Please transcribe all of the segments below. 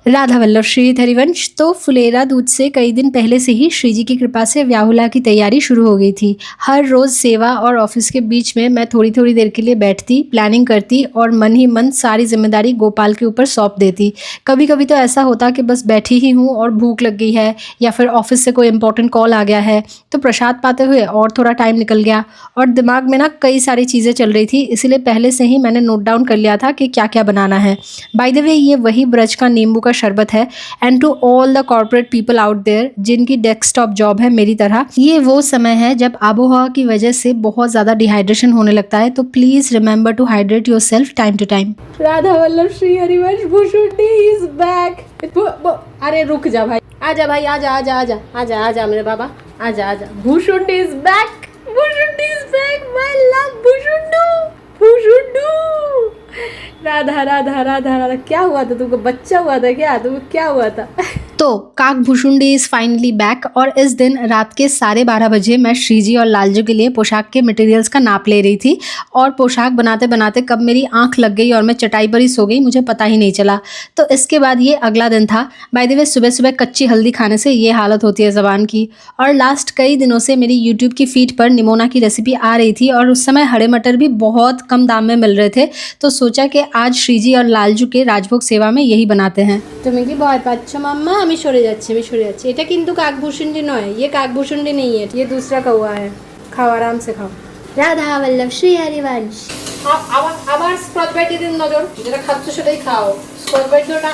राधा वल्लभ श्री हरिवंश। तो फुलेरा दूध से कई दिन पहले से ही श्री जी की कृपा से व्याहुला की तैयारी शुरू हो गई थी। हर रोज़ सेवा और ऑफिस के बीच में मैं थोड़ी थोड़ी देर के लिए बैठती, प्लानिंग करती और मन ही मन सारी जिम्मेदारी गोपाल के ऊपर सौंप देती। कभी कभी तो ऐसा होता कि बस बैठी ही हूँ और भूख लग गई है या फिर ऑफिस से कोई इंपॉर्टेंट कॉल आ गया है, तो प्रसाद पाते हुए और थोड़ा टाइम निकल गया और दिमाग में ना कई सारी चीज़ें चल रही थी। इसीलिए पहले से ही मैंने नोट डाउन कर लिया था कि क्या क्या बनाना है। बाय द वे, ये वही ब्रज का नींबू का शरबत है। And to all the corporate people out there जिनकी डेस्कटॉप जॉब है मेरी तरह, ये वो समय है जब आबोहवा की वजह से बहुत ज़्यादा डिहाइड्रेशन होने लगता है। तो please remember to hydrate yourself time to time. Radha Vallabh Shri Harivansh Bhushundi is back. अरे रुक जा भाई, आजा भाई, आजा आजा आजा आजा आजा मेरे बाबा, आजा आजा। Bhushundi is back, Bhushundi is back, my love Bhushundu, Bhushundu. Radha Radha Radha Radha, क्या हुआ था तुमको? बच्चा हुआ था क्या तुमको? क्या हुआ था? तो काक भुशुंडी इज़ फाइनली बैक। और इस दिन रात के 12:30 बजे मैं श्रीजी और लालजू के लिए पोशाक के मटेरियल्स का नाप ले रही थी और पोशाक बनाते बनाते कब मेरी आंख लग गई और मैं चटाई पर ही सो गई, मुझे पता ही नहीं चला। तो इसके बाद ये अगला दिन था। बाय द वे, सुबह सुबह कच्ची हल्दी खाने से ये हालत होती है ज़बान की। और लास्ट कई दिनों से मेरी यूट्यूब की फीड पर निमोना की रेसिपी आ रही थी और उस समय हरे मटर भी बहुत कम दाम में मिल रहे थे। तो सोचा कि आज श्रीजी और लालजू के राजभोग सेवा में यही बनाते हैं। তুমি কি ভয় পাচ্ছ মাম্মা? আমি সরে যাচ্ছি। এটা কিন্তু কাকভূষুন্ডি নয়, ये काकभूषुंडी नहीं है, ये दूसरा कौवा है। खाओ, आराम से खाओ। রাধা বল্লভ শ্রী হরিবংশ। আবার স্ক্রচ বাইটের নজর, যেটা খাচ্ছ সেটাই খাও। স্ক্রচ বাইট না।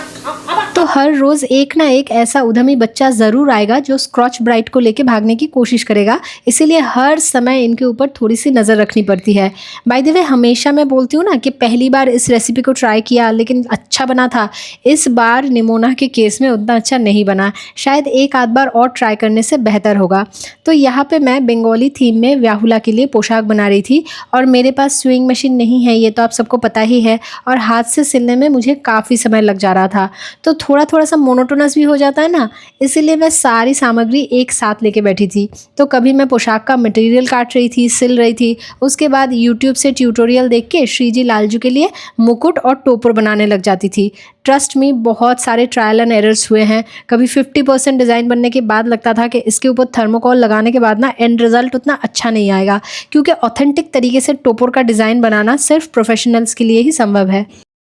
तो हर रोज़ एक ना एक ऐसा उद्यमी बच्चा ज़रूर आएगा जो स्क्रॉच ब्राइट को लेके भागने की कोशिश करेगा। इसीलिए हर समय इनके ऊपर थोड़ी सी नज़र रखनी पड़ती है। बाय द वे, हमेशा मैं बोलती हूँ ना कि पहली बार इस रेसिपी को ट्राई किया लेकिन अच्छा बना था। इस बार निमोना के केस में उतना अच्छा नहीं बना, शायद एक आध बार और ट्राई करने से बेहतर होगा। तो यहाँ पे मैं बंगाली थीम में व्याहुला के लिए पोशाक बना रही थी और मेरे पास स्विंग मशीन नहीं है, ये तो आप सबको पता ही है, और हाथ से सिलने में मुझे काफ़ी समय लग जा रहा था। तो थोड़ा सा मोनोटोनस भी हो जाता है ना, इसीलिए मैं सारी सामग्री एक साथ लेके बैठी थी। तो कभी मैं पोशाक का मटेरियल काट रही थी, सिल रही थी, उसके बाद यूट्यूब से ट्यूटोरियल देख के श्रीजी लालजू के लिए मुकुट और टोपर बनाने लग जाती थी। ट्रस्ट मी, बहुत सारे ट्रायल एंड एरर्स हुए हैं। कभी 50% डिज़ाइन बनने के बाद लगता था कि इसके ऊपर थर्मोकॉल लगाने के बाद ना एंड रिज़ल्ट उतना अच्छा नहीं आएगा, क्योंकि ऑथेंटिक तरीके से टोपर का डिज़ाइन बनाना सिर्फ प्रोफेशनल्स के लिए ही संभव है।